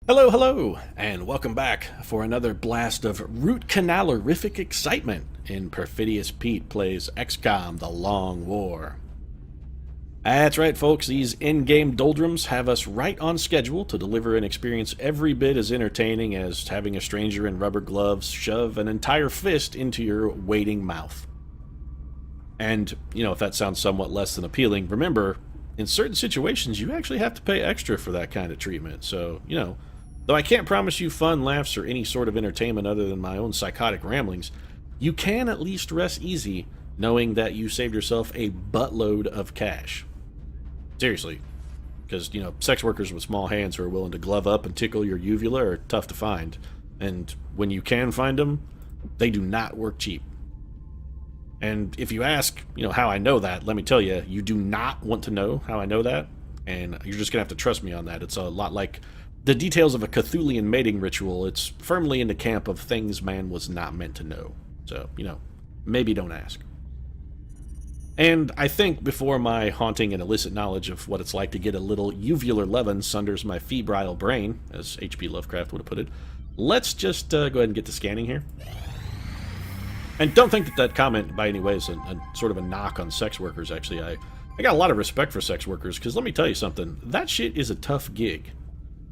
Hello, hello, and welcome back for another blast of root canal-orific excitement in Perfidious Pete Plays XCOM The Long War. That's right, folks, these in-game doldrums have us right on schedule to deliver an experience every bit as entertaining as having a stranger in rubber gloves shove an entire fist into your waiting mouth. And, if that sounds somewhat less than appealing, remember, in certain situations, you actually have to pay extra for that kind of treatment, so, though I can't promise you fun, laughs, or any sort of entertainment other than my own psychotic ramblings, you can at least rest easy knowing that you saved yourself a buttload of cash. Seriously. Because, sex workers with small hands who are willing to glove up and tickle your uvula are tough to find. And when you can find them, they do not work cheap. And if you ask, how I know that, let me tell you, you do not want to know how I know that. And you're just going to have to trust me on that. It's a lot like the details of a Cthulian mating ritual. It's firmly in the camp of things man was not meant to know. So, maybe don't ask. And I think before my haunting and illicit knowledge of what it's like to get a little uvular leaven sunders my febrile brain, as H.P. Lovecraft would have put it, let's just go ahead and get to scanning here. And don't think that comment by any way is a sort of a knock on sex workers, actually. I got a lot of respect for sex workers, because let me tell you something, that shit is a tough gig.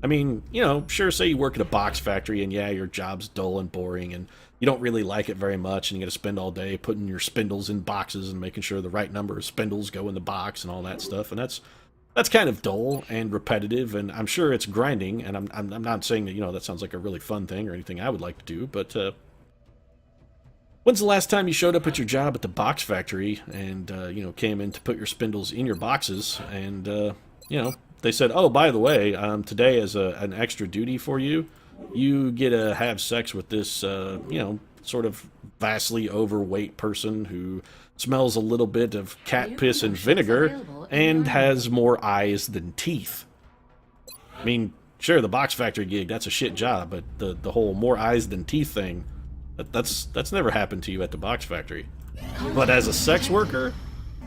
I mean, sure, say you work at a box factory and yeah, your job's dull and boring and you don't really like it very much and you got to spend all day putting your spindles in boxes and making sure the right number of spindles go in the box and all that stuff. And that's kind of dull and repetitive, and I'm sure it's grinding, and I'm not saying that, that sounds like a really fun thing or anything I would like to do, but when's the last time you showed up at your job at the box factory and, came in to put your spindles in your boxes and, they said, oh, by the way, today as an extra duty for you, you get to have sex with this, sort of vastly overweight person who smells a little bit of cat piss and vinegar and has more eyes than teeth. I mean, sure, the box factory gig, that's a shit job, but the whole more eyes than teeth thing, that's never happened to you at the box factory. But as a sex worker,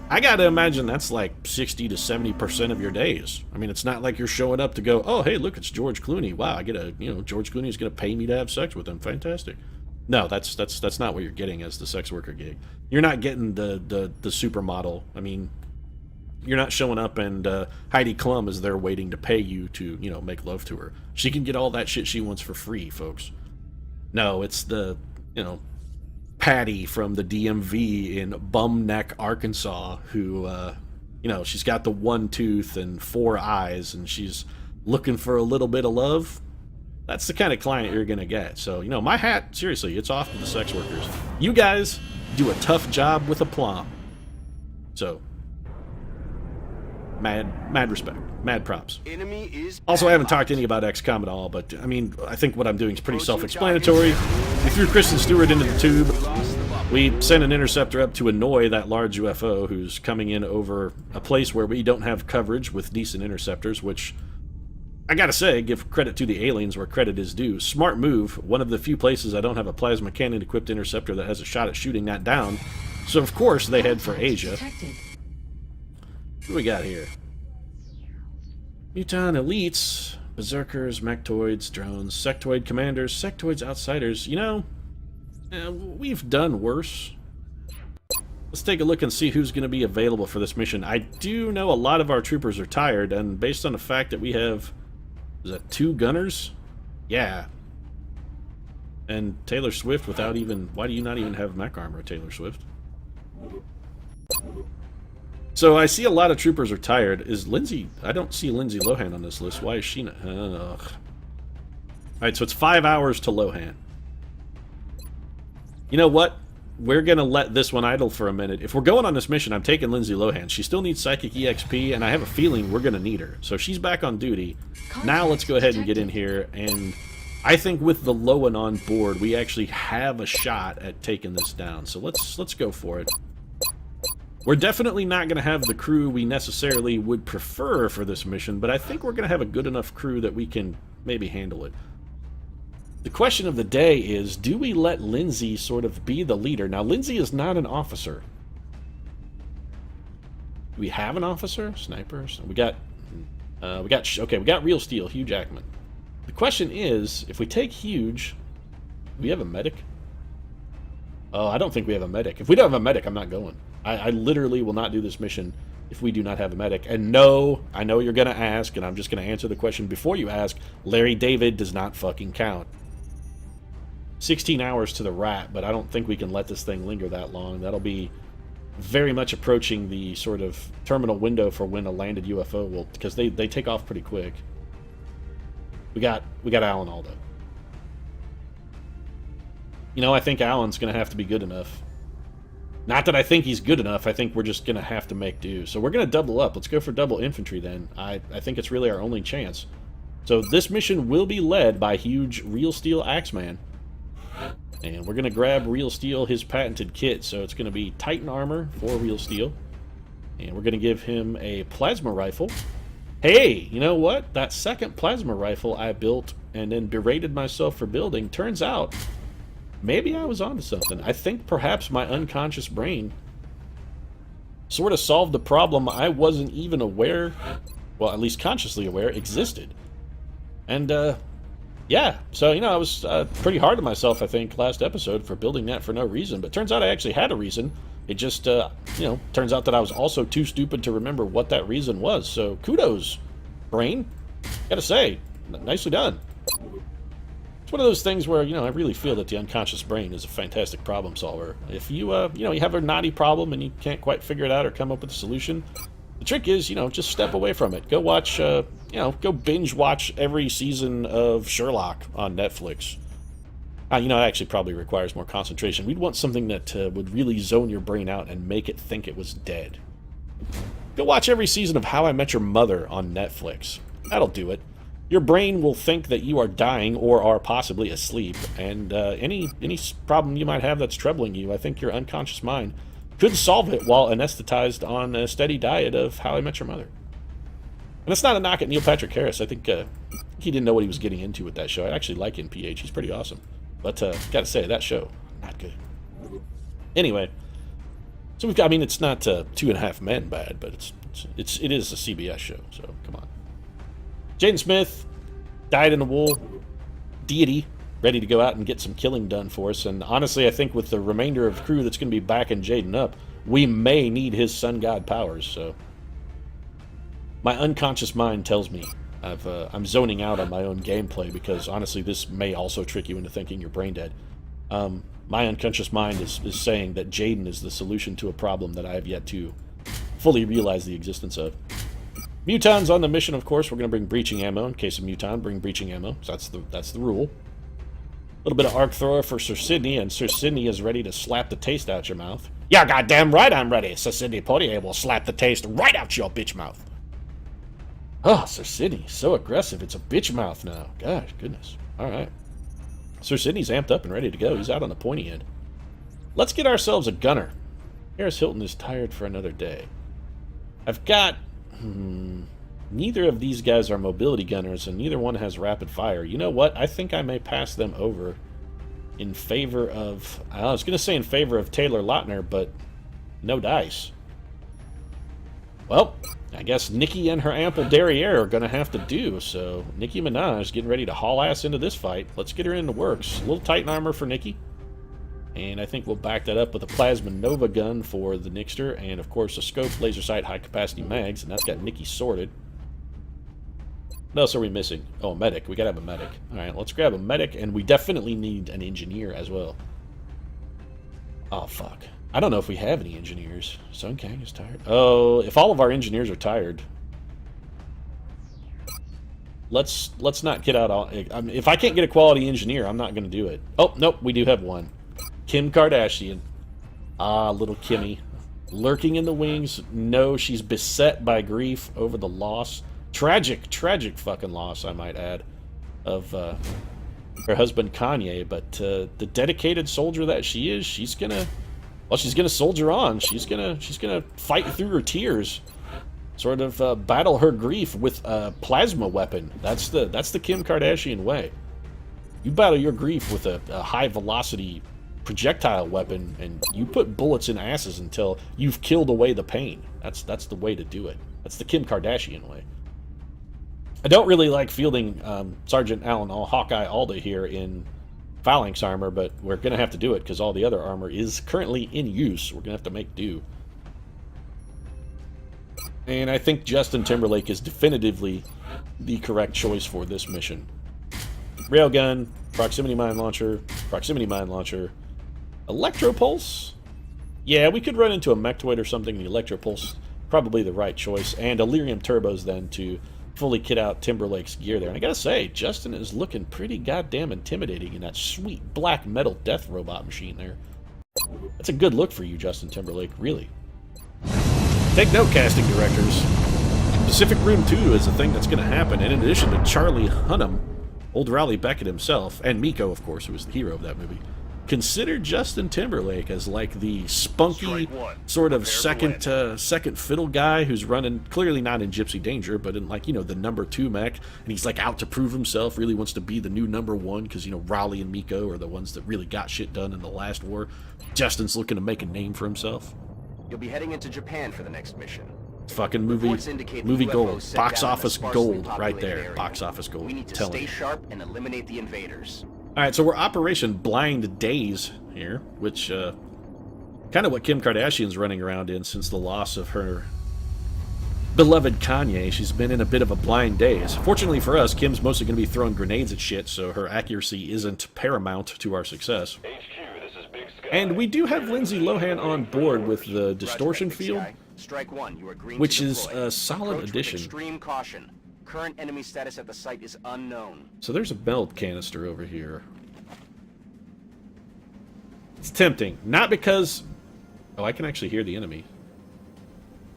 I gotta imagine that's like 60 to 70% of your days. I mean, it's not like you're showing up to go, oh, hey, look, it's George Clooney. Wow, I get George Clooney's gonna pay me to have sex with him. Fantastic. No, that's not what you're getting as the sex worker gig. You're not getting the supermodel. I mean, you're not showing up and Heidi Klum is there waiting to pay you to, make love to her. She can get all that shit she wants for free, folks. No, it's the, Patty from the DMV in Bum Neck, Arkansas, who, she's got the one tooth and four eyes, and she's looking for a little bit of love. That's the kind of client you're going to get. So, my hat, seriously, it's off to the sex workers. You guys do a tough job with aplomb. So, mad respect. Mad props. Also, I haven't talked to any about XCOM at all, but, I think what I'm doing is pretty self-explanatory. We threw Kristen Stewart into the tube. We sent an interceptor up to annoy that large UFO who's coming in over a place where we don't have coverage with decent interceptors, which, I gotta say, give credit to the aliens where credit is due. Smart move. One of the few places I don't have a plasma cannon-equipped interceptor that has a shot at shooting that down. So, of course, they head for Asia. What do we got here? Muton elites, berserkers, mechtoids, drones, sectoid commanders, sectoids outsiders. We've done worse. Let's take a look and see who's going to be available for this mission. I do know a lot of our troopers are tired, and based on the fact that we have, is that 2 gunners? Yeah. And Taylor Swift without even, why do you not even have mech armor, Taylor Swift? So I see a lot of troopers are tired. Is Lindsay... I don't see Lindsay Lohan on this list. Why is she not... Alright, so it's 5 hours to Lohan. You know what? We're going to let this one idle for a minute. If we're going on this mission, I'm taking Lindsay Lohan. She still needs Psychic EXP, and I have a feeling we're going to need her. So she's back on duty. Now let's go ahead and get in here, and I think with the Lohan on board, we actually have a shot at taking this down. So let's go for it. We're definitely not going to have the crew we necessarily would prefer for this mission, but I think we're going to have a good enough crew that we can maybe handle it. The question of the day is, do we let Lindsay sort of be the leader? Now, Lindsay is not an officer. Do we have an officer? Snipers? We got real steel, Hugh Jackman. The question is, if we take huge, do we have a medic? Oh, I don't think we have a medic. If we don't have a medic, I'm not going. I literally will not do this mission if we do not have a medic. And no, I know you're going to ask, and I'm just going to answer the question before you ask. Larry David does not fucking count. 16 hours to the rat, but I don't think we can let this thing linger that long. That'll be very much approaching the sort of terminal window for when a landed UFO will, because they take off pretty quick. We got Alan Aldo. You know, I think Alan's going to have to be good enough. Not that I think he's good enough, I think we're just going to have to make do. So we're going to double up. Let's go for double infantry then. I think it's really our only chance. So this mission will be led by huge Real Steel Axeman. And we're going to grab Real Steel, his patented kit. So it's going to be Titan armor for Real Steel. And we're going to give him a plasma rifle. Hey, you know what? That second plasma rifle I built and then berated myself for building, turns out maybe I was onto something. I think perhaps my unconscious brain sort of solved the problem I wasn't even aware, well, at least consciously aware, existed. And, yeah, so, you know, I was pretty hard on myself, I think, last episode for building that for no reason. But turns out I actually had a reason. It just, you know, turns out that I was also too stupid to remember what that reason was. So, kudos, brain. Gotta say, nicely done. It's one of those things where, you know, I really feel that the unconscious brain is a fantastic problem solver. If you, you know, you have a knotty problem and you can't quite figure it out or come up with a solution, the trick is, you know, just step away from it. Go watch, you know, go binge watch every season of Sherlock on Netflix. You know, it actually probably requires more concentration. We'd want something that would really zone your brain out and make it think it was dead. Go watch every season of How I Met Your Mother on Netflix. That'll do it. Your brain will think that you are dying or are possibly asleep, and any problem you might have that's troubling you, I think your unconscious mind could solve it while anesthetized on a steady diet of How I Met Your Mother. And it's not a knock at Neil Patrick Harris. I think he didn't know what he was getting into with that show. I actually like NPH. He's pretty awesome. But gotta say, that show, not good. Anyway, so we've got, I mean, it's not 2.5 Men bad, but it is a CBS show, so come on. Jaden Smith, dyed in the wool, deity, ready to go out and get some killing done for us. And honestly, I think with the remainder of the crew that's going to be backing Jaden up, we may need his sun god powers. So my unconscious mind tells me I'm zoning out on my own gameplay because honestly, this may also trick you into thinking you're brain dead. My unconscious mind is saying that Jaden is the solution to a problem that I have yet to fully realize the existence of. Muton's on the mission, of course. We're going to bring breaching ammo. In case of Muton, bring breaching ammo. So that's the rule. A little bit of arc thrower for Sir Sidney, and Sir Sidney is ready to slap the taste out your mouth. Yeah, goddamn right I'm ready. Sir Sidney Poitier will slap the taste right out your bitch mouth. Oh, Sir Sidney, so aggressive. It's a bitch mouth now. Gosh, goodness. All right. Sir Sidney's amped up and ready to go. He's out on the pointy end. Let's get ourselves a gunner. Harris Hilton is tired for another day. I've got... neither of these guys are mobility gunners, and neither one has rapid fire. You know what? I think I may pass them over in favor of... I was going to say in favor of Taylor Lautner, but no dice. Well, I guess Nikki and her ample derriere are going to have to do, so Nicki Minaj getting ready to haul ass into this fight. Let's get her into works. A little Titan armor for Nikki. And I think we'll back that up with a Plasma Nova gun for the Nixter, and of course a scope, laser sight, high-capacity mags, and that's got Nikki sorted. What else are we missing? Oh, a medic. We gotta have a medic. Alright, let's grab a medic, and we definitely need an engineer as well. Oh, fuck. I don't know if we have any engineers. Sun Kang is tired. Oh, if all of our engineers are tired... Let's not get out all... if I can't get a quality engineer, I'm not gonna do it. Oh, nope, we do have one. Kim Kardashian. Ah, little Kimmy. Lurking in the wings. No, she's beset by grief over the loss. Tragic fucking loss, I might add, of her husband Kanye. But the dedicated soldier that she is, she's gonna soldier on. She's gonna fight through her tears. Sort of battle her grief with a plasma weapon. That's the Kim Kardashian way. You battle your grief with a high velocity projectile weapon, and you put bullets in asses until you've killed away the pain. That's the way to do it. That's the Kim Kardashian way. I don't really like fielding Sergeant Alan Hawkeye Alda here in phalanx armor, but we're going to have to do it because all the other armor is currently in use. We're going to have to make do. And I think Justin Timberlake is definitively the correct choice for this mission. Railgun, proximity mine launcher, electropulse. Yeah, we could run into a mechtoid or something. The electropulse, probably the right choice. And Illyrium turbos then to fully kit out Timberlake's gear there. And I gotta say, Justin is looking pretty goddamn intimidating in that sweet black metal death robot machine there. That's a good look for you, Justin Timberlake, really. Take note, casting directors. Pacific Rim 2 is a thing that's going to happen, and in addition to Charlie Hunnam, old Raleigh Beckett himself, and Miko, of course, who was the hero of that movie, consider Justin Timberlake as like the spunky sort of second fiddle guy who's running, clearly not in Gypsy Danger, but in, like, you know, the number 2 mech, and he's like out to prove himself, really wants to be the new number 1 because, you know, Raleigh and Miko are the ones that really got shit done in the last war. Justin's looking to make a name for himself. You'll be heading into Japan for the next mission. Fucking movie gold. Box office gold right there. Area. Box office gold. We need to stay sharp and eliminate the invaders. Alright, so we're Operation Blind Days here, which, kind of what Kim Kardashian's running around in since the loss of her beloved Kanye. She's been in a bit of a blind daze. Fortunately for us, Kim's mostly going to be throwing grenades at shit, so her accuracy isn't paramount to our success. And we do have Lindsay Lohan on board with the distortion field, which is a solid addition. Extreme caution. Current enemy status at the site is unknown. So there's a belt canister over here. It's tempting. Not because... Oh, I can actually hear the enemy.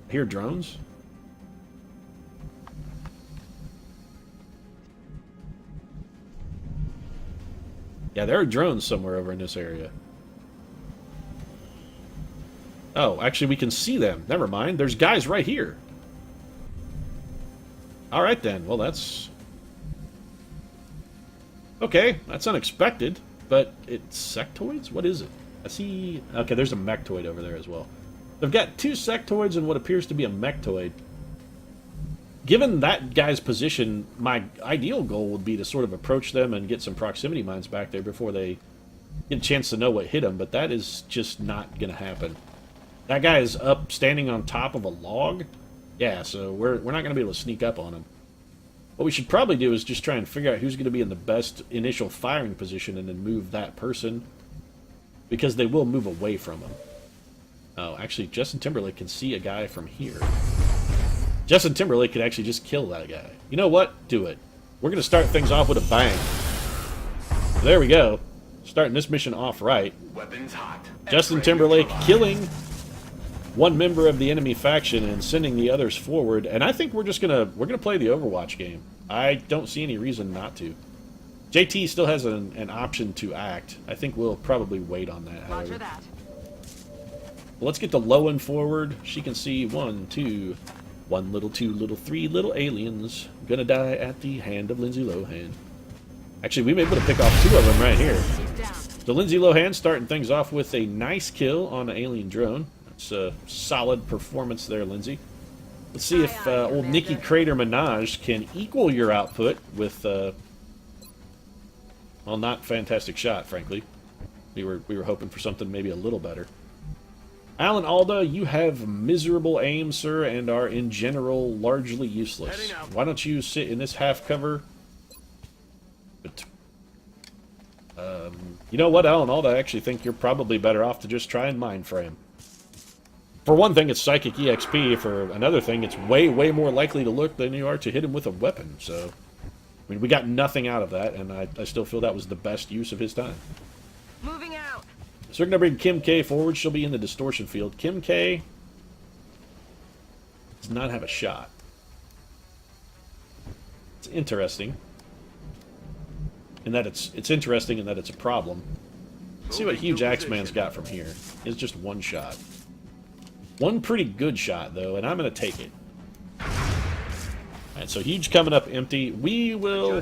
I hear drones? Yeah, there are drones somewhere over in this area. Oh, actually we can see them. Never mind. There's guys right here. Alright then. Well, that's... Okay, that's unexpected. But it's sectoids? What is it? I see... Okay, there's a mechtoid over there as well. They've got 2 sectoids and what appears to be a mechtoid. Given that guy's position, my ideal goal would be to sort of approach them and get some proximity mines back there before they get a chance to know what hit them, but that is just not going to happen. That guy is up, standing on top of a log. Yeah, so we're not going to be able to sneak up on him. What we should probably do is just try and figure out who's going to be in the best initial firing position and then move that person. Because they will move away from him. Oh, actually, Justin Timberlake can see a guy from here. Justin Timberlake could actually just kill that guy. You know what? Do it. We're going to start things off with a bang. There we go. Starting this mission off right. Weapons hot. Justin Timberlake killing one member of the enemy faction and sending the others forward. And I think we're gonna play the Overwatch game. I don't see any reason not to. JT still has an option to act. I think we'll probably wait on that. Roger that. Well, let's get the Lowen forward. She can see 1, 2, 1 little, 2 little, 3 little aliens gonna die at the hand of Lindsay Lohan. Actually, we may be able to pick off 2 of them right here. So Lindsay Lohan starting things off with a nice kill on an alien drone. That's a solid performance there, Lindsay. Let's see if old Nikki Crater Minaj can equal your output with, well, not fantastic shot, frankly. We were hoping for something maybe a little better. Alan Alda, you have miserable aim, sir, and are in general largely useless. Why don't you sit in this half cover? But, you know what, Alan Alda, I actually think you're probably better off to just try and mind frame. For one thing, it's Psychic EXP. For another thing, it's way, way more likely to look than you are to hit him with a weapon. So, I mean, we got nothing out of that, and I still feel that was the best use of his time. Moving out. So we're going to bring Kim K forward. She'll be in the distortion field. Kim K does not have a shot. It's interesting. In that it's interesting in that it's a problem. Let's see what Huge Axeman's got from here. It's just 1 shot. One pretty good shot, though, and I'm going to take it. Alright, so Huge coming up empty. We will...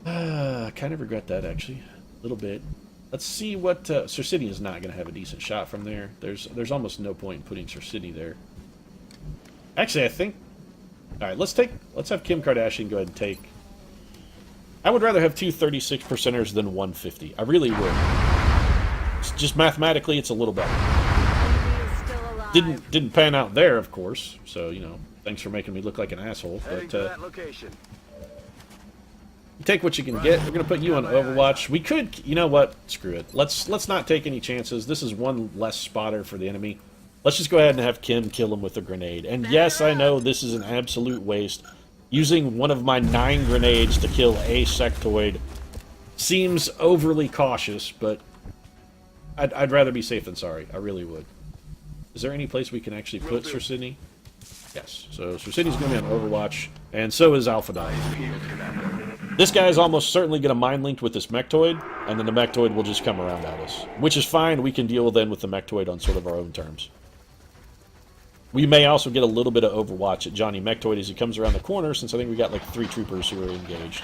kind of regret that, actually. A little bit. Let's see what... Sir City is not going to have a decent shot from there. There's almost no point in putting Sir City there. Actually, I think Alright, let's have Kim Kardashian go ahead and take... I would rather have two 36%ers than 150. I really would. It's just mathematically, it's a little better. Didn't pan out there, of course. So, you know, thanks for making me look like an asshole. But, take what you can get. We're going to put you on Overwatch. We could... You know what? Screw it. Let's not take any chances. This is one less spotter for the enemy. Let's just go ahead and have Kim kill him with a grenade. And yes, I know this is an absolute waste. Using one of my 9 grenades to kill a sectoid seems overly cautious, but I'd rather be safe than sorry. I really would. Is there any place we can actually put Sir Sydney? Yes. So Sir Sydney's going to be on Overwatch, and so is Alpha Dog. This guy is almost certainly going to mind link with this Mechtoid, and then the Mechtoid will just come around at us. Which is fine. We can deal then with the Mechtoid on sort of our own terms. We may also get a little bit of Overwatch at Johnny Mechtoid as he comes around the corner, since I think we got like 3 troopers who are engaged.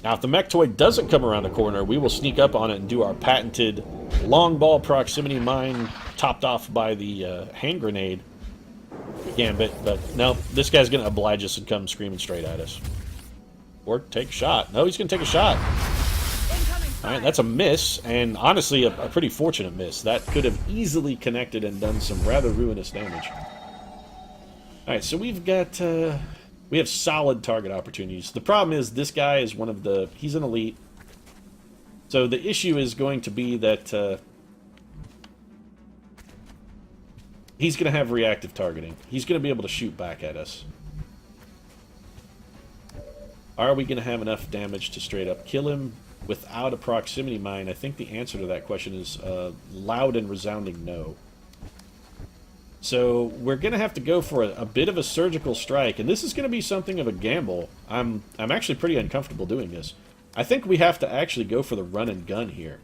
Now, if the Mechtoid doesn't come around the corner, we will sneak up on it and do our patented long ball proximity mine, topped off by the hand grenade gambit. But no, this guy's going to oblige us and come screaming straight at us. Or take a shot. No, he's going to take a shot. Alright, that's a miss, and honestly, a pretty fortunate miss. That could have easily connected and done some rather ruinous damage. Alright, so we've got, we have solid target opportunities. The problem is, this guy is one of the, he's an elite. So the issue is going to be that, he's going to have reactive targeting. He's going to be able to shoot back at us. Are we going to have enough damage to straight up kill him without a proximity mine? I think the answer to that question is loud and resounding no. So we're going to have to go for a bit of a surgical strike, and this is going to be something of a gamble. I'm actually pretty uncomfortable doing this. I think we have to actually go for the run and gun here.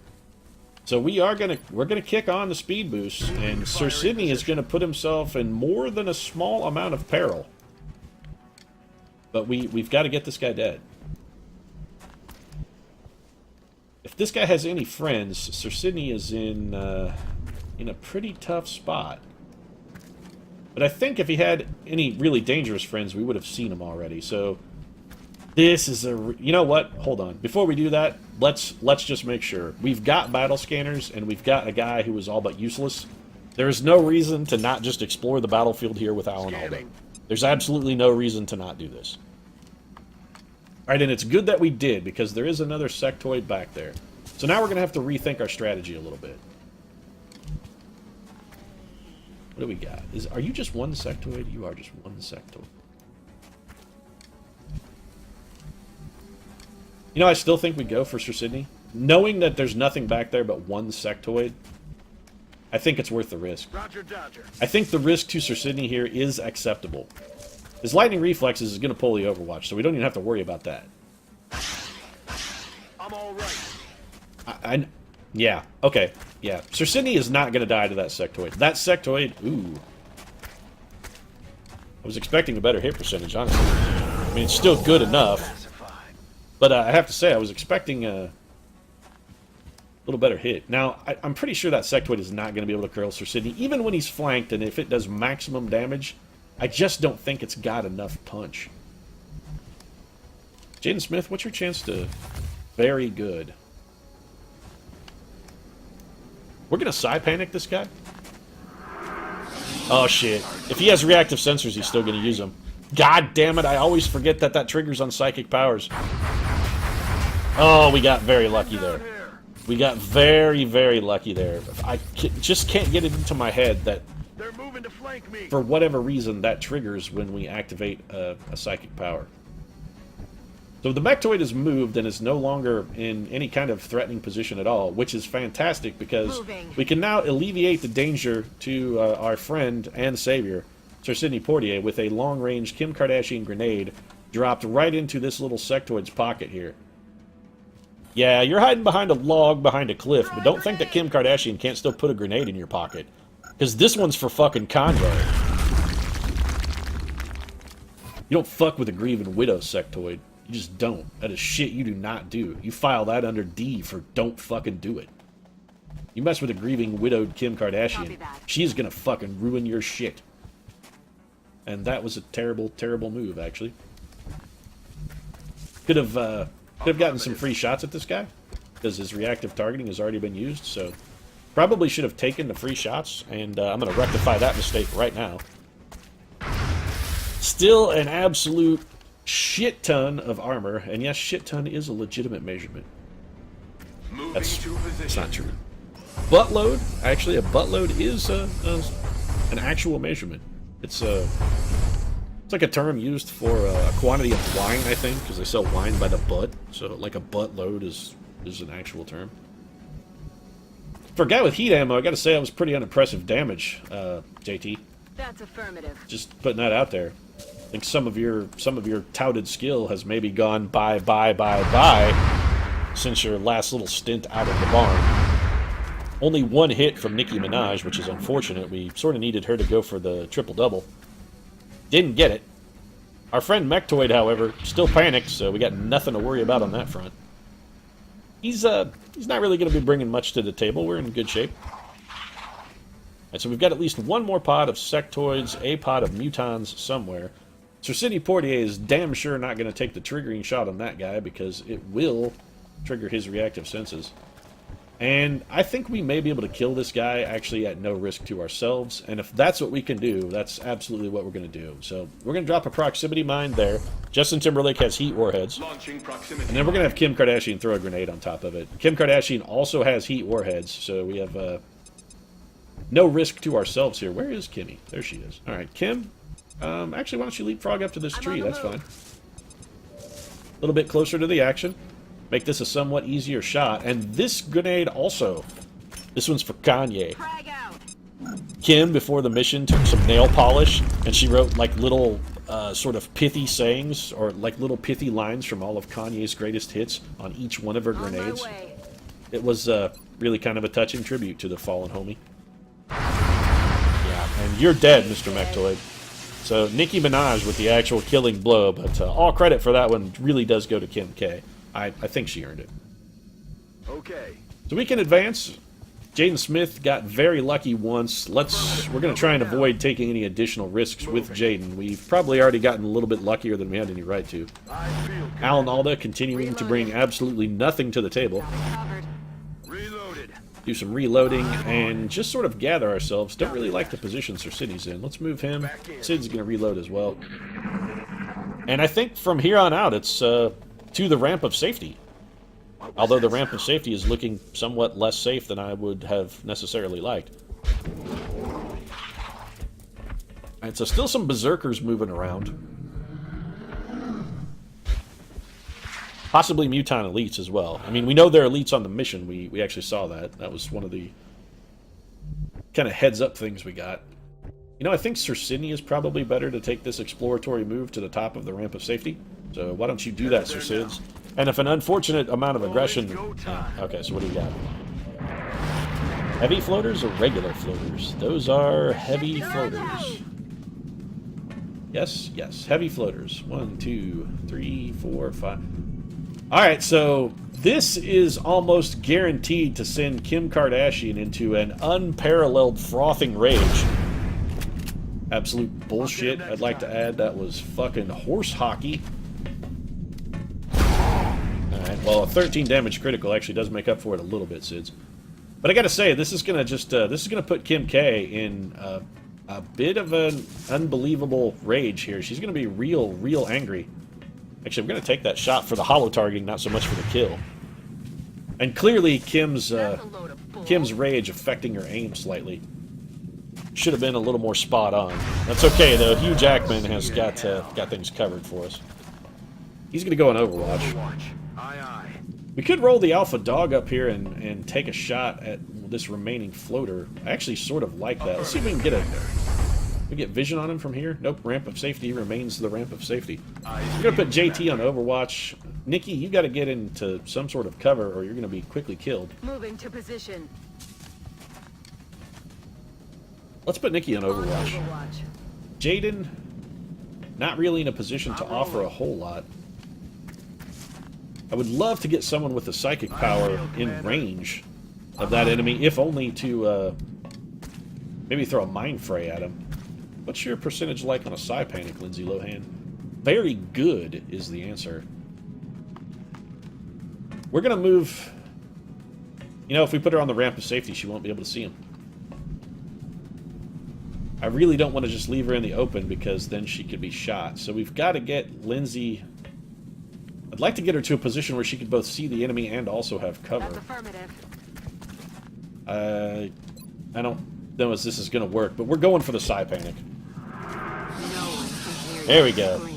So we're going to kick on the speed boost, and Sir Sydney is going to put himself in more than a small amount of peril. But we've got to get this guy dead. If this guy has any friends, Sir Sydney is in a pretty tough spot. But I think if he had any really dangerous friends, we would have seen him already. So this is a... You know what? Hold on. Before we do that, let's just make sure. We've got battle scanners, and we've got a guy who is all but useless. There is no reason to not just explore the battlefield here with Alan Alda. There's absolutely no reason to not do this. Alright, and it's good that we did, because there is another sectoid back there. So now we're going to have to rethink our strategy a little bit. What do we got? Are you just one sectoid? You are just one sectoid. You know, I still think we go for Sir Sydney. Knowing that there's nothing back there but one sectoid, I think it's worth the risk. Roger, Dodger. I think the risk to Sir Sydney here is acceptable. His lightning reflexes is going to pull the Overwatch, so we don't even have to worry about that. I'm all right. Yeah, okay. Yeah, Sir Sydney is not going to die to that sectoid. That sectoid, ooh. I was expecting a better hit percentage, honestly. I mean, it's still good enough. But I have to say, I was expecting a little better hit. Now, I'm pretty sure that sectoid is not going to be able to curl Sir Sydney, even when he's flanked, and if it does maximum damage, I just don't think it's got enough punch. Jaden Smith, what's your chance to... Very good. We're going to side panic this guy? Oh, shit. If he has reactive sensors, he's still going to use them. God damn it, I always forget that that triggers on psychic powers. Oh, we got very lucky there. We got very, very lucky there. I just can't get it into my head that They're moving to flank me. for whatever reason that triggers when we activate a psychic power. So the Mechtoid is moved and is no longer in any kind of threatening position at all, which is fantastic because we can now alleviate the danger to our friend and savior, Sir Sidney Portier, with a long-range Kim Kardashian grenade dropped right into this little sectoid's pocket here. Yeah, you're hiding behind a log behind a cliff, but don't think that Kim Kardashian can't still put a grenade in your pocket. Because this one's for fucking Conroe. You don't fuck with a Grieving Widow sectoid. You just don't. That is shit you do not do. You file that under D for don't fucking do it. You mess with a grieving widowed Kim Kardashian, she's gonna fucking ruin your shit. And that was a terrible, terrible move, actually. Could have gotten some free shots at this guy, because his reactive targeting has already been used, so probably should have taken the free shots, and I'm going to rectify that mistake right now. Still an absolute shit ton of armor, and yes, shit ton is a legitimate measurement. That's not true. Buttload, actually, a buttload is an actual measurement. It's like a term used for a quantity of wine, I think, because they sell wine by the butt. So, like a buttload is an actual term. For a guy with heat ammo, I got to say that was pretty unimpressive damage, JT. That's affirmative. Just putting that out there. I think some of your touted skill has maybe gone bye since your last little stint out of the barn. Only one hit from Nicki Minaj, which is unfortunate. We sort of needed her to go for the triple-double. Didn't get it. Our friend Mechtoid, however, still panicked, so we got nothing to worry about on that front. He's not really going to be bringing much to the table. We're in good shape. Alright, so we've got at least one more pod of sectoids, a pod of mutons somewhere. Sir Sidney Portier is damn sure not going to take the triggering shot on that guy, because it will trigger his reactive senses. And I think we may be able to kill this guy actually at no risk to ourselves. And if that's what we can do, that's absolutely what we're going to do. So we're going to drop a proximity mine there. Justin Timberlake has heat warheads. And then we're going to have Kim Kardashian throw a grenade on top of it. Kim Kardashian also has heat warheads. So we have no risk to ourselves here. Where is Kimmy? There she is. All right, Kim. Actually, why don't you leapfrog up to this tree? That's fine. A little bit closer to the action. Make this a somewhat easier shot. And this grenade also. This one's for Kanye. Kim, before the mission, took some nail polish, and she wrote, like, little sort of pithy sayings, or, like, little pithy lines from all of Kanye's greatest hits on each one of her grenades. It was really kind of a touching tribute to the fallen homie. Yeah, and you're dead, Mr. Mechtoid. So, Nicki Minaj with the actual killing blow, but all credit for that one really does go to Kim K. I think she earned it. Okay. So we can advance. Jaden Smith got very lucky once. We're going to try and avoid taking any additional risks with Jaden. We've probably already gotten a little bit luckier than we had any right to. Alan Alda continuing to bring absolutely nothing to the table. Reloaded. Do some reloading and just sort of gather ourselves. Don't really like the position Sir Sid's in. Let's move him. Sid's going to reload as well. And I think from here on out it's to the ramp of safety. Although the ramp of safety is looking somewhat less safe than I would have necessarily liked. And so still some berserkers moving around. Possibly Muton elites as well. I mean, we know they're elites on the mission. We actually saw that. That was one of the kind of heads-up things we got. You know, I think Sir Sidney is probably better to take this exploratory move to the top of the ramp of safety. So why don't you do that, Sir Sids? And if an unfortunate amount of aggression... okay, so what do you got? Heavy floaters or regular floaters? Those are heavy floaters. Yes, yes, heavy floaters. 1, 2, 3, 4, 5... Alright, so this is almost guaranteed to send Kim Kardashian into an unparalleled frothing rage. Absolute bullshit, I'd like to add. That was fucking horse hockey. Alright, well, a 13 damage critical actually does make up for it a little bit, Sids. But I gotta say, this is gonna just, this is gonna put Kim K in a bit of an unbelievable rage here. She's gonna be real angry. Actually, I'm gonna take that shot for the hollow targeting, not so much for the kill. And clearly, Kim's rage affecting her aim slightly. Should have been a little more spot on. That's okay though. Hugh Jackman has got things covered for us. He's gonna go on Overwatch. We could roll the Alpha Dog up here and take a shot at this remaining floater. I actually sort of like that. Let's see if we can get vision on him from here. Nope. Ramp of safety remains the ramp of safety. We're gonna put JT on Overwatch. Nikki, you got to get into some sort of cover, or you're gonna be quickly killed. Moving to position. Let's put Nikki on Overwatch. Jaden, not really in a position to offer a whole lot. I would love to get someone with the psychic power in range of that enemy, if only to maybe throw a mind fray at him. What's your percentage like on a psi panic, Lindsay Lohan? Very good is the answer. We're going to move... You know, if we put her on the ramp of safety, she won't be able to see him. I really don't want to just leave her in the open because then she could be shot. So we've got to get Lindsay... I'd like to get her to a position where she could both see the enemy and also have cover. That's affirmative. I don't know if this is going to work, but we're going for the psi panic. There we go.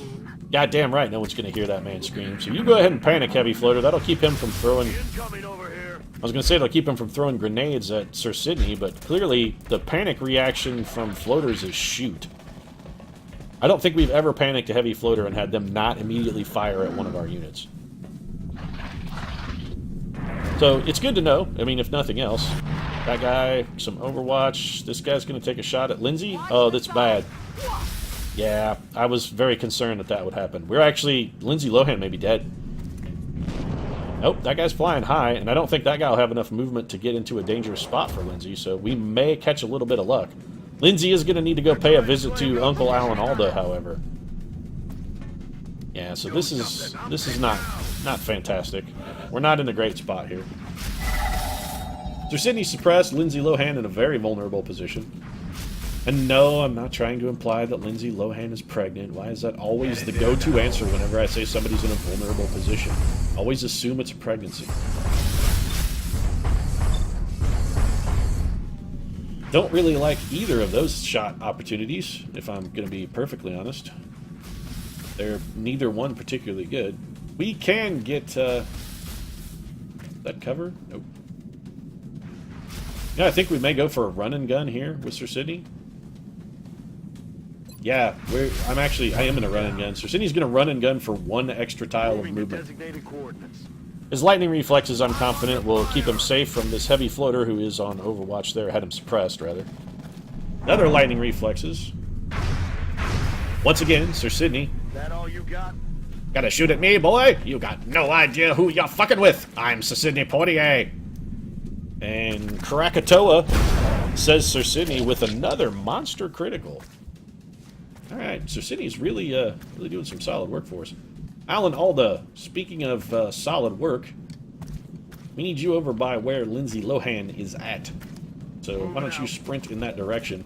Goddamn right, no one's going to hear that man scream. So you go ahead and panic, Heavy Floater. That'll keep him from throwing... I was going to say it'll keep him from throwing grenades at Sir Sydney, but clearly the panic reaction from floaters is shoot. I don't think we've ever panicked a Heavy Floater and had them not immediately fire at one of our units. So it's good to know. I mean, if nothing else. That guy, some Overwatch. This guy's going to take a shot at Lindsay. Oh, that's bad. Yeah, I was very concerned that that would happen. We're actually... Lindsay Lohan may be dead. Nope, that guy's flying high, and I don't think that guy will have enough movement to get into a dangerous spot for Lindsay, so we may catch a little bit of luck. Lindsay is going to need to go pay a visit to Uncle Alan Alda, however. Yeah, so this is not fantastic. We're not in a great spot here. Sir Sydney suppressed, Lindsay Lohan in a very vulnerable position. And no, I'm not trying to imply that Lindsay Lohan is pregnant. Why is that always the go-to answer whenever I say somebody's in a vulnerable position? Always assume it's a pregnancy. Don't really like either of those shot opportunities, if I'm going to be perfectly honest. They're neither one particularly good. We can get... that cover? Nope. Yeah, I think we may go for a run and gun here with Sir Sydney. Yeah, I am in a run and gun. Sir Sydney's going to run and gun for one extra tile of movement. His lightning reflexes, I'm confident, will keep him safe from this Heavy Floater who is on Overwatch there. Had him suppressed, rather. Another lightning reflexes. Once again, Sir Sydney. That all you got? Gotta shoot at me, boy? You got no idea who you're fucking with. I'm Sir Sydney Portier. And Krakatoa says Sir Sydney with another monster critical. Alright, Sir Sydney's really doing some solid work for us. Alan Alda, speaking of solid work, we need you over by where Lindsay Lohan is at. So why don't you sprint in that direction?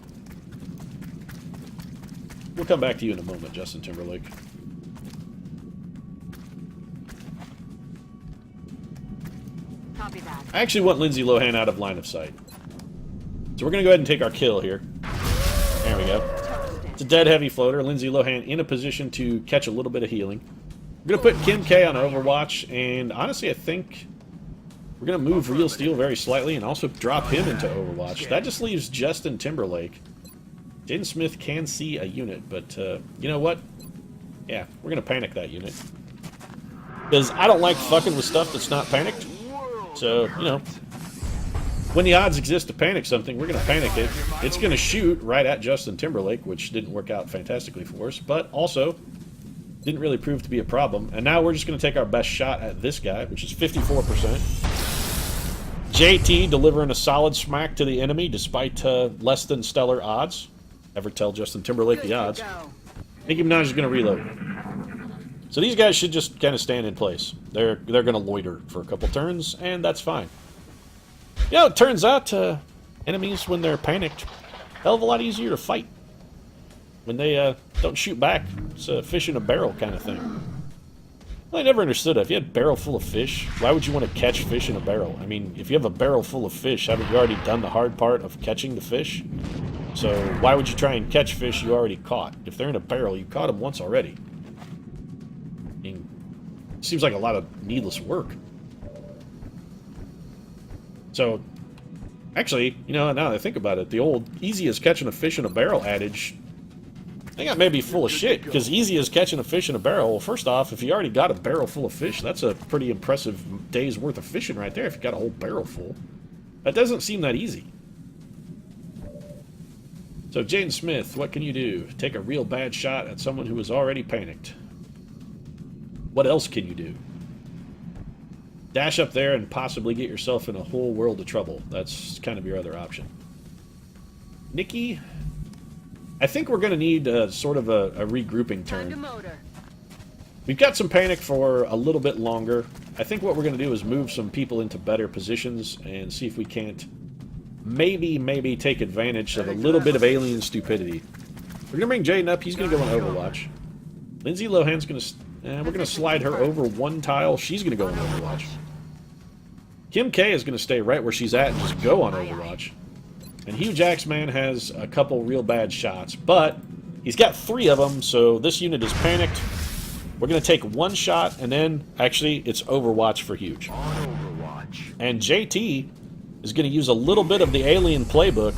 We'll come back to you in a moment, Justin Timberlake. Copy that. I actually want Lindsay Lohan out of line of sight. So we're going to go ahead and take our kill here. There we go. It's a dead Heavy Floater. Lindsay Lohan in a position to catch a little bit of healing. We're going to put Kim K on Overwatch, and honestly I think we're going to move Real Steel very slightly and also drop him into Overwatch. That just leaves Justin Timberlake. Jaden Smith can see a unit, but you know what? Yeah, we're going to panic that unit. Because I don't like fucking with stuff that's not panicked. So, you know, when the odds exist to panic something, we're going to panic it. It's going to shoot right at Justin Timberlake, which didn't work out fantastically for us, but also didn't really prove to be a problem. And now we're just going to take our best shot at this guy, which is 54%. JT delivering a solid smack to the enemy despite less than stellar odds. Never tell Justin Timberlake the odds. Nicki Minaj is going to reload. So these guys should just kind of stand in place. They're going to loiter for a couple turns, and that's fine. You know, it turns out enemies, when they're panicked, hell of a lot easier to fight. When they don't shoot back, it's a fish in a barrel kind of thing. Well, I never understood that. If you had a barrel full of fish, why would you want to catch fish in a barrel? I mean, if you have a barrel full of fish, haven't you already done the hard part of catching the fish? So why would you try and catch fish you already caught? If they're in a barrel, you caught them once already. I mean, it seems like a lot of needless work. So, actually, you know, now that I think about it, the old easy as catching a fish in a barrel adage, I think that may be full of shit, because easy as catching a fish in a barrel, well, first off, if you already got a barrel full of fish, that's a pretty impressive day's worth of fishing right there if you got a whole barrel full. That doesn't seem that easy. So, Jane Smith, what can you do? Take a real bad shot at someone who is already panicked. What else can you do? Dash up there and possibly get yourself in a whole world of trouble. That's kind of your other option. Nikki, I think we're going to need sort of a regrouping Time to turn. motor. We've got some panic for a little bit longer. I think what we're going to do is move some people into better positions and see if we can't maybe take advantage of a little bit of alien stupidity. We're going to bring Jaden up. He's going to go in Overwatch. Lindsay Lohan's going to... we're going to slide her over one tile. She's going to go in Overwatch. Kim K is going to stay right where she's at and just go on Overwatch. And Hugh Jacksman has a couple real bad shots, but he's got 3 of them, so this unit is panicked. We're going to take 1 shot, and then, actually, it's Overwatch for Huge. On Overwatch. And JT is going to use a little bit of the alien playbook.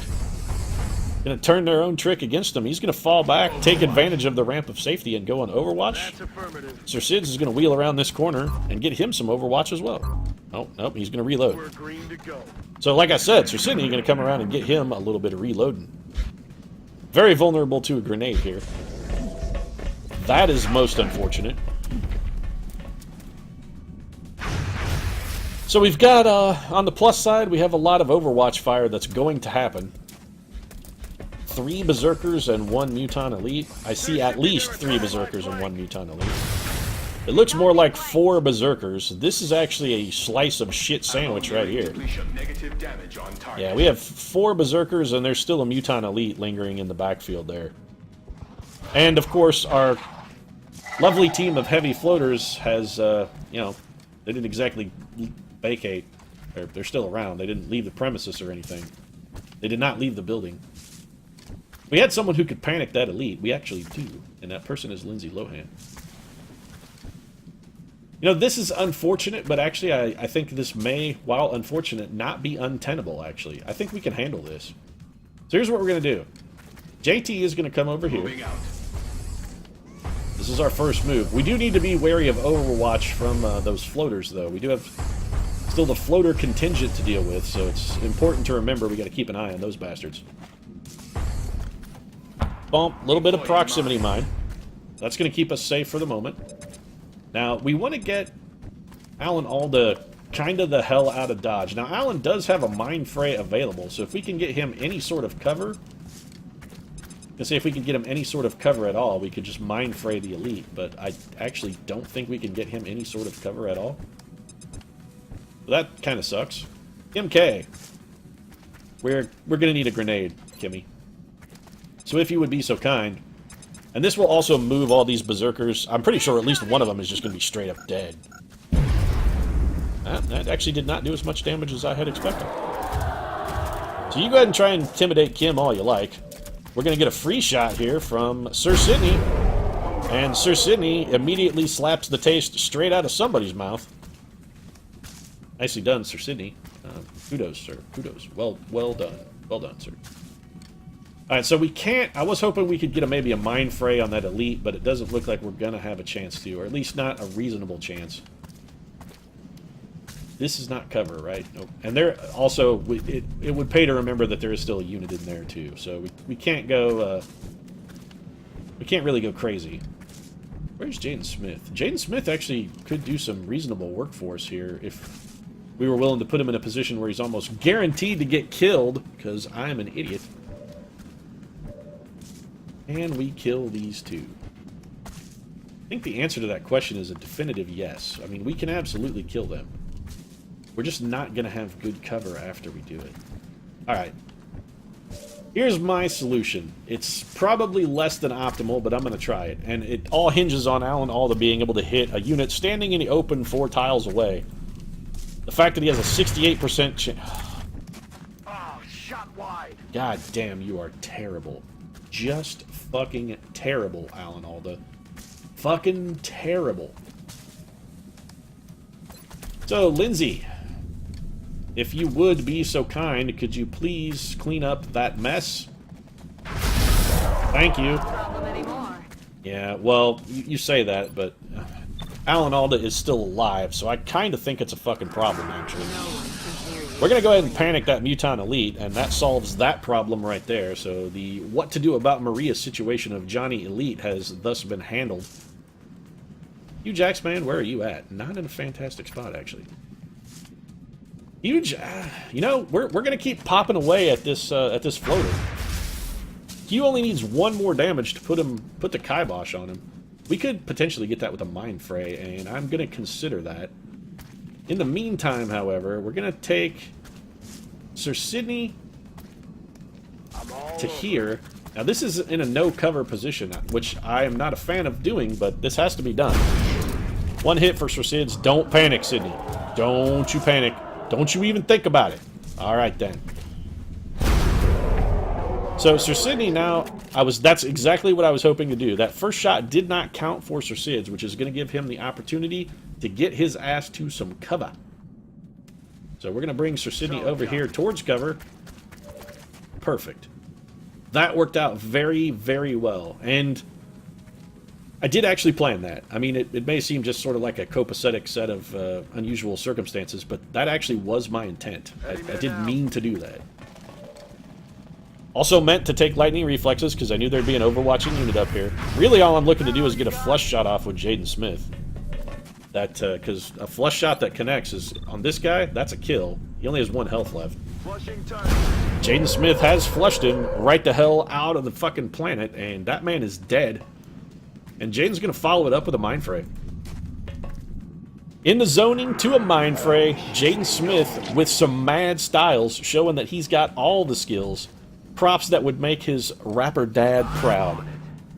Going to turn their own trick against him. He's going to fall back, take advantage of the ramp of safety, and go on Overwatch. That's affirmative. Sir Sid's is going to wheel around this corner and get him some Overwatch as well. Oh, nope, he's going to reload. We're green to go. So, like I said, Sir Sidney going to come around and get him a little bit of reloading. Very vulnerable to a grenade here. That is most unfortunate. So we've got, on the plus side, we have a lot of Overwatch fire that's going to happen. 3 Berserkers and 1 Muton Elite. I see at least 3 Berserkers and 1 Muton Elite. It looks more like 4 Berserkers. This is actually a slice of shit sandwich right here. Yeah, we have 4 Berserkers and there's still a Muton Elite lingering in the backfield there. And, of course, our lovely team of heavy floaters has, you know, they didn't exactly vacate. They're still around. They didn't leave the premises or anything. They did not leave the building. We had someone who could panic that elite. We actually do. And that person is Lindsay Lohan. You know, this is unfortunate, but actually I think this may, while unfortunate, not be untenable, actually. I think we can handle this. So here's what we're going to do. JT is going to come over here. This is our first move. We do need to be wary of Overwatch from those floaters, though. We do have still the floater contingent to deal with, so it's important to remember we got to keep an eye on those bastards. Bump, a little bit of proximity mine. That's going to keep us safe for the moment. Now, we want to get Alan Alda kind of the hell out of Dodge. Now, Alan does have a mine fray available, so if we can get him any sort of cover... Let's say if we can get him any sort of cover at all, we could just mine fray the elite, but I actually don't think we can get him any sort of cover at all. So that kind of sucks. MK. We're going to need a grenade, Kimmy. So if you would be so kind. And this will also move all these berserkers. I'm pretty sure at least one of them is just going to be straight up dead. That actually did not do as much damage as I had expected. So you go ahead and try and intimidate Kim all you like. We're going to get a free shot here from Sir Sidney. And Sir Sidney immediately slaps the taste straight out of somebody's mouth. Nicely done, Sir Sidney. Kudos, sir. Kudos. Well done. Well done, sir. Alright, so we can't... I was hoping we could get maybe a mine fray on that elite, but it doesn't look like we're going to have a chance to, or at least not a reasonable chance. This is not cover, right? Nope. And there also, it would pay to remember that there is still a unit in there, too. So we can't go... we can't really go crazy. Where's Jaden Smith? Jaden Smith actually could do some reasonable work for us here if we were willing to put him in a position where he's almost guaranteed to get killed, because I'm an idiot. Can we kill these two? I think the answer to that question is a definitive yes. I mean, we can absolutely kill them. We're just not going to have good cover after we do it. Alright. Here's my solution. It's probably less than optimal, but I'm going to try it. And it all hinges on Alan Alda being able to hit a unit standing in the open 4 tiles away. The fact that he has a 68% chance... Oh, shot wide. God damn, you are terrible. Just fucking terrible, Alan Alda. Fucking terrible. So, Lindsay, if you would be so kind, could you please clean up that mess? Thank you. Problem anymore. Yeah, well, you say that, but Alan Alda is still alive, so I kind of think it's a fucking problem, actually. We're going to go ahead and panic that Muton Elite, and that solves that problem right there. So the what to do about Maria's situation of Johnny Elite has thus been handled. You Jacksman, where are you at? Not in a fantastic spot, actually. Huge, you know, we're going to keep popping away at this floater. Q only needs one more damage to put the kibosh on him. We could potentially get that with a Mind Fray, and I'm going to consider that. In the meantime, however, we're going to take Sir Sidney to here. Now, this is in a no-cover position, which I am not a fan of doing, but this has to be done. One hit for Sir Sids. Don't panic, Sidney. Don't you panic. Don't you even think about it. All right, then. So, Sir Sidney now, that's exactly what I was hoping to do. That first shot did not count for Sir Sids, which is going to give him the opportunity to get his ass to some cover. So we're going to bring Sir Sidney over here towards cover. Perfect. That worked out very, very well. And I did actually plan that. I mean, it may seem just sort of like a copacetic set of unusual circumstances, but that actually was my intent. I did mean to do that. Also meant to take lightning reflexes, because I knew there'd be an overwatching unit up here. Really, all I'm looking to do is get a flush shot off with Jaden Smith. That, because a flush shot that connects is, on this guy, that's a kill. He only has 1 health left. Jaden Smith has flushed him right the hell out of the fucking planet, and that man is dead. And Jaden's going to follow it up with a Mind Fray. In the zoning to a Mind Fray, Jaden Smith with some mad styles, showing that he's got all the skills. Props that would make his rapper dad proud.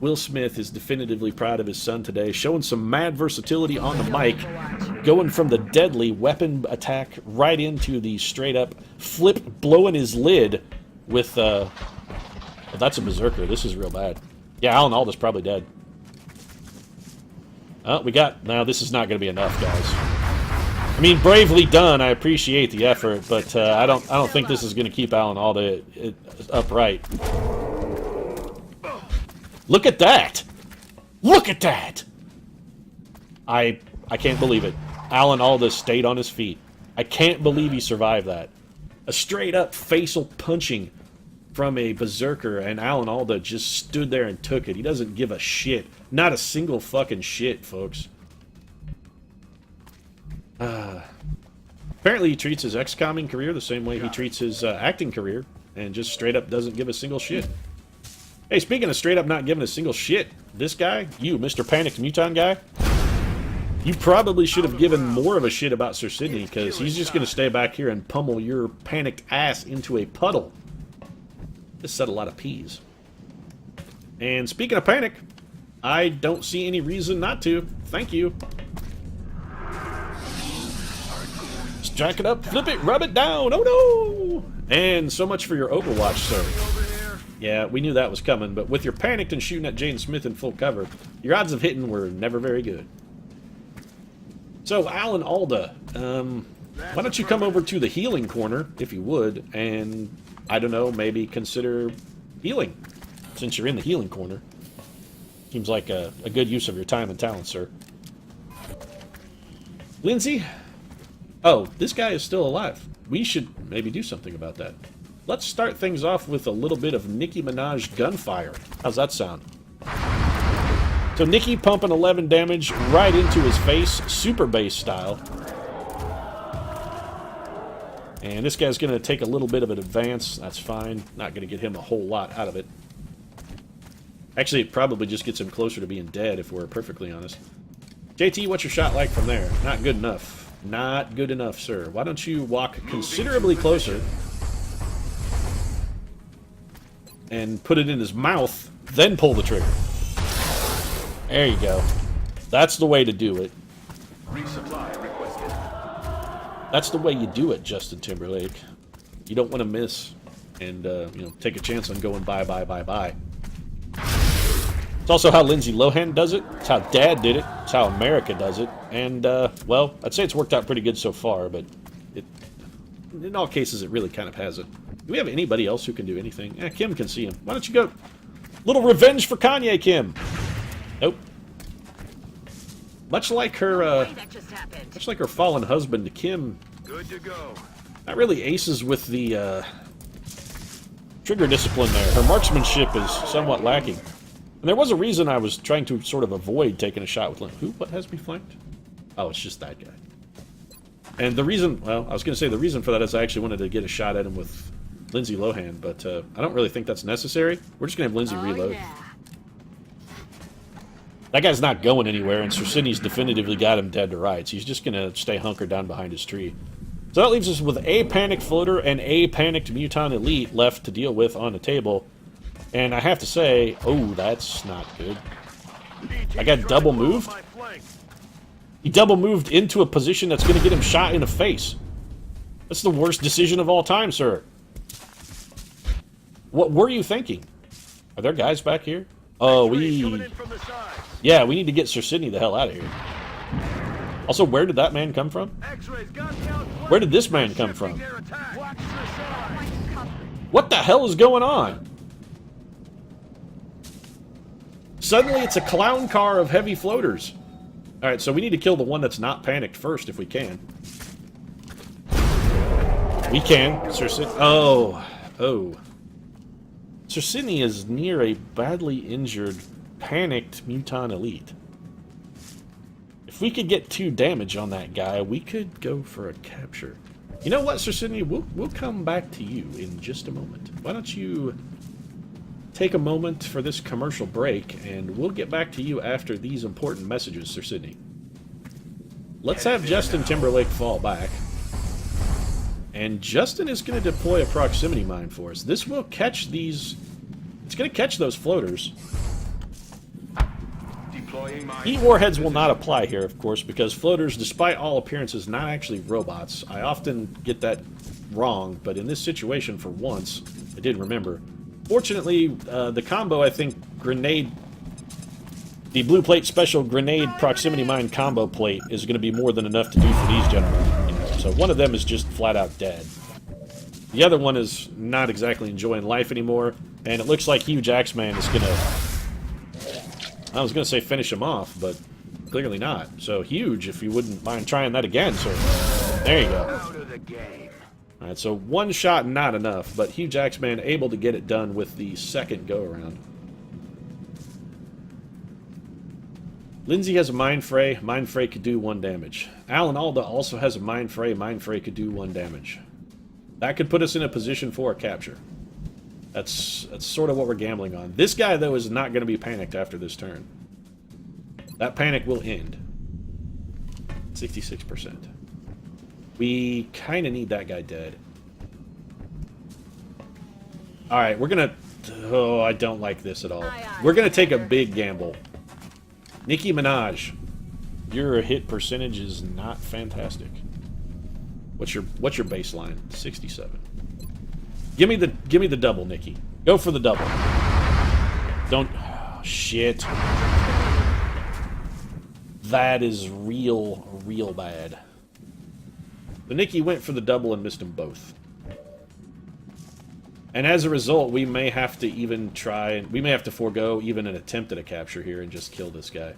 Will Smith is definitively proud of his son today, showing some mad versatility on the mic, going from the deadly weapon attack right into the straight-up flip, blowing his lid with, well, that's a Berserker. This is real bad. Yeah, Alan Alda's probably dead. Oh, now this is not going to be enough, guys. I mean, bravely done. I appreciate the effort, but I don't think this is going to keep Alan Alda upright. Look at that! Look at that! I can't believe it. Alan Alda stayed on his feet. I can't believe he survived that. A straight-up facial punching from a Berserker, and Alan Alda just stood there and took it. He doesn't give a shit. Not a single fucking shit, folks. Apparently he treats his XCOMing career the same way he treats his acting career, and just straight up doesn't give a single shit. Hey, speaking of straight up not giving a single shit, this guy, you, Mr. Panicked Muton guy, you probably should have given more of a shit about Sir Sidney, because he's just going to stay back here and pummel your panicked ass into a puddle. This said a lot of P's. And speaking of panic, I don't see any reason not to. Thank you. Jack it up, flip it, rub it down. Oh no! And so much for your Overwatch, sir. Yeah, we knew that was coming, but with your panicked and shooting at Jaden Smith in full cover, your odds of hitting were never very good. So, Alan Alda, why don't you come over to the healing corner, if you would, and, I don't know, maybe consider healing, since you're in the healing corner. Seems like a good use of your time and talent, sir. Lindsay? Oh, this guy is still alive. We should maybe do something about that. Let's start things off with a little bit of Nicki Minaj gunfire. How's that sound? So Nicki pumping 11 damage right into his face, super bass style. And this guy's going to take a little bit of an advance. That's fine. Not going to get him a whole lot out of it. Actually, it probably just gets him closer to being dead, if we're perfectly honest. JT, what's your shot like from there? Not good enough. Not good enough, sir. Why don't you walk considerably closer and put it in his mouth, then pull the trigger. There you go. That's the way to do it. Resupply requested. That's the way you do it, Justin Timberlake. You don't want to miss and, you know, take a chance on going bye, bye, bye, bye. It's also how Lindsay Lohan does it. It's how Dad did it. It's how America does it. And, well, I'd say it's worked out pretty good so far, but in all cases, it really kind of hasn't. Do we have anybody else who can do anything? Yeah, Kim can see him. Why don't you go? Little revenge for Kanye, Kim. Nope. Much like her fallen husband, Kim. Good to go. Not really aces with the trigger discipline there. Her marksmanship is somewhat lacking. And there was a reason I was trying to sort of avoid taking a shot with Lynn. What has me flanked? Oh, it's just that guy. And the reason, well, I was going to say the reason for that is I actually wanted to get a shot at him with Lindsay Lohan, but I don't really think that's necessary. We're just going to have Lindsay reload. Yeah. That guy's not going anywhere, and Sir Sidney's definitively got him dead to rights. He's just going to stay hunkered down behind his tree. So that leaves us with a panicked floater and a panicked Muton Elite left to deal with on the table. And I have to say, oh, that's not good. I got double moved. He double moved into a position that's going to get him shot in the face. That's the worst decision of all time, sir. What were you thinking? Are there guys back here? Oh, yeah, we need to get Sir Sidney the hell out of here. Also, where did that man come from? Where did this man come from? What the hell is going on? Suddenly, it's a clown car of heavy floaters. Alright, so we need to kill the one that's not panicked first, if we can. We can. Sir Sidney... Oh. Sir Sidney is near a badly injured, panicked Muton Elite. If we could get 2 damage on that guy, we could go for a capture. You know what, Sir Sidney? We'll come back to you in just a moment. Why don't you take a moment for this commercial break, and we'll get back to you after these important messages, Sir Sidney. Let's have Justin Timberlake fall back. And Justin is going to deploy a proximity mine for us. This will catch these... It's going to catch those floaters. Heat warheads will not apply here, of course, because floaters, despite all appearances, not actually robots. I often get that wrong, but in this situation, for once, I did remember. Fortunately, the combo, I think, grenade... The blue plate special grenade proximity mine combo plate is going to be more than enough to do for these gentlemen. You know, so one of them is just flat out dead. The other one is not exactly enjoying life anymore, and it looks like Huge Axeman is going to... I was going to say finish him off, but clearly not. So Huge, if you wouldn't mind trying that again, sir. There you go. Alright, so one shot not enough, but Huge Axeman able to get it done with the second go-around. Lindsay has a Mind Fray. Mind Fray could do 1 damage. Alan Alda also has a Mind Fray. Mind Fray could do 1 damage. That could put us in a position for a capture. That's sort of what we're gambling on. This guy, though, is not going to be panicked after this turn. That panic will end. 66%. We kind of need that guy dead. Alright, we're going to... Oh, I don't like this at all. We're going to take a big gamble. Nicki Minaj, your hit percentage is not fantastic. What's your baseline? 67. Give me the double, Nikki. Go for the double. Don't... Oh, shit. That is real bad. But Nikki went for the double and missed them both. And as a result, we may have to even try... We may have to forego even an attempt at a capture here and just kill this guy.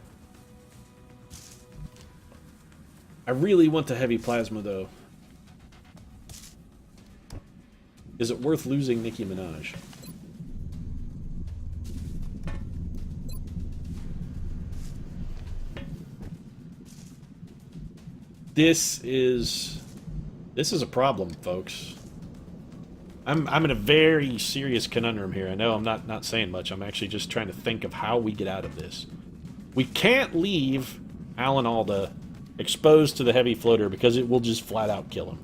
I really want the heavy plasma, though. Is it worth losing Nicki Minaj? This is a problem, folks. I'm in a very serious conundrum here. I know I'm not saying much. I'm actually just trying to think of how we get out of this. We can't leave Alan Alda exposed to the heavy floater because it will just flat out kill him.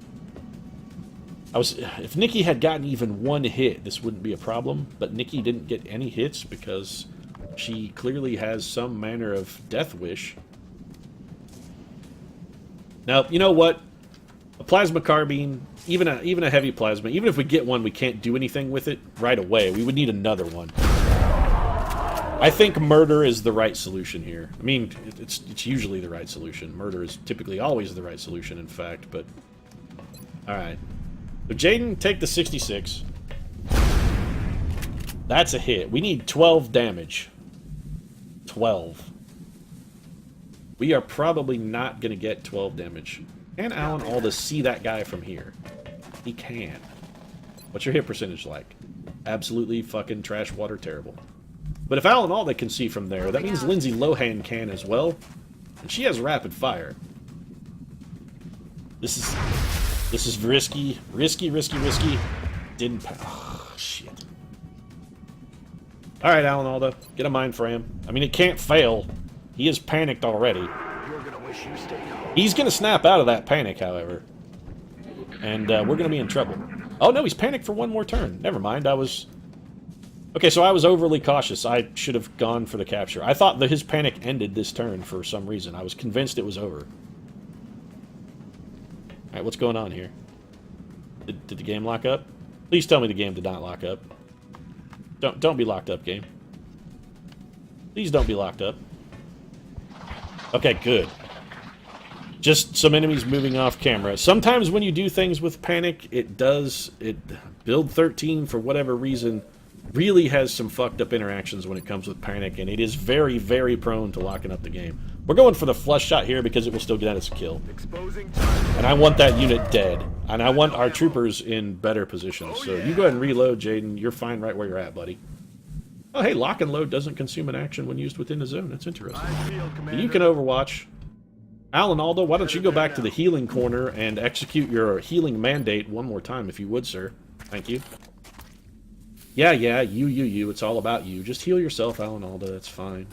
If Nikki had gotten even 1 hit, this wouldn't be a problem, but Nikki didn't get any hits because she clearly has some manner of death wish. Now, you know what? A plasma carbine, even a heavy plasma, even if we get one, we can't do anything with it right away. We would need another one. I think murder is the right solution here. I mean, it's usually the right solution. Murder is typically always the right solution, in fact, but... Alright. So Jaden, take the 66. That's a hit. We need 12 damage. 12. We are probably not going to get 12 damage. Can Alan Alda see that guy from here? He can. What's your hit percentage like? Absolutely fucking trash water terrible. But if Alan Alda can see from there, that means Lindsay Lohan can as well. And she has rapid fire. This is risky. Risky. Didn't... Oh, shit. Alright, Alan Alda. Get a mind frame. I mean, it can't fail. He is panicked already. You're gonna wish you stayed home. He's gonna snap out of that panic, however. And we're gonna be in trouble. Oh, no, he's panicked for one more turn. Never mind, I was... Okay, so I was overly cautious. I should have gone for the capture. I thought that his panic ended this turn for some reason. I was convinced it was over. Alright, what's going on here? Did the game lock up? Please tell me the game did not lock up. Don't be locked up, game. Please don't be locked up. Okay, good. Just some enemies moving off camera. Sometimes when you do things with panic, Build 13, for whatever reason, really has some fucked up interactions when it comes with panic, and it is very, very prone to locking up the game. We're going for the flush shot here because it will still get us a kill. Exposing target. And I want that unit dead. And I want our troopers in better positions. So you go ahead and reload, Jaden. You're fine right where you're at, buddy. Oh, hey, lock and load doesn't consume an action when used within the zone. That's interesting. You can overwatch. Alan Aldo, why don't you go back to the healing corner and execute your healing mandate one more time, if you would, sir. Thank you. Yeah, you. It's all about you. Just heal yourself, Alan Alda. That's fine.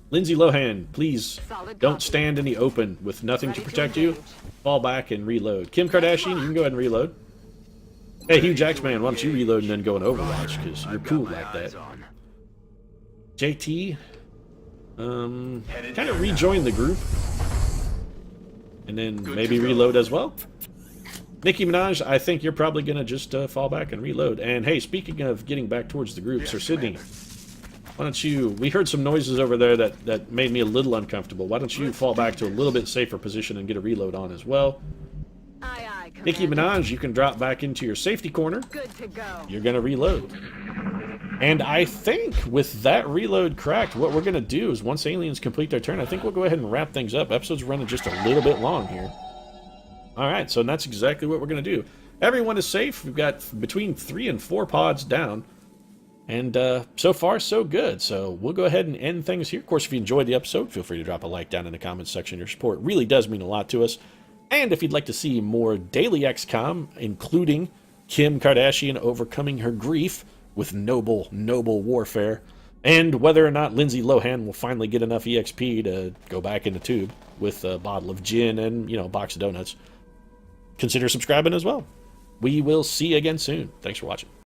Lindsay Lohan, please don't stand in the open with nothing to protect you. Fall back and reload. Kim Kardashian, you can go ahead and reload. Hey, Hugh Jacksman, why don't you reload and then go and Overwatch, because you're cool like that. JT, kind of rejoin the group. And then maybe reload as well. Nicki Minaj, I think you're probably going to just fall back and reload. And hey, speaking of getting back towards the group, Sir Sydney, why don't you... We heard some noises over there that made me a little uncomfortable. Why don't you fall back to a little bit safer position and get a reload on as well? Aye, aye, Nicki Commander. Minaj, you can drop back into your safety corner. Good to go. You're going to reload. And I think with that reload cracked, what we're going to do is once aliens complete their turn, I think we'll go ahead and wrap things up. Episode's running just a little bit long here. Alright, so that's exactly what we're going to do. Everyone is safe. We've got between 3 and 4 pods down. And so far, so good. So we'll go ahead and end things here. Of course, if you enjoyed the episode, feel free to drop a like down in the comments section. Your support really does mean a lot to us. And if you'd like to see more daily XCOM, including Kim Kardashian overcoming her grief with noble warfare, and whether or not Lindsay Lohan will finally get enough EXP to go back in the tube with a bottle of gin and, a box of donuts, consider subscribing as well. We will see you again soon. Thanks for watching.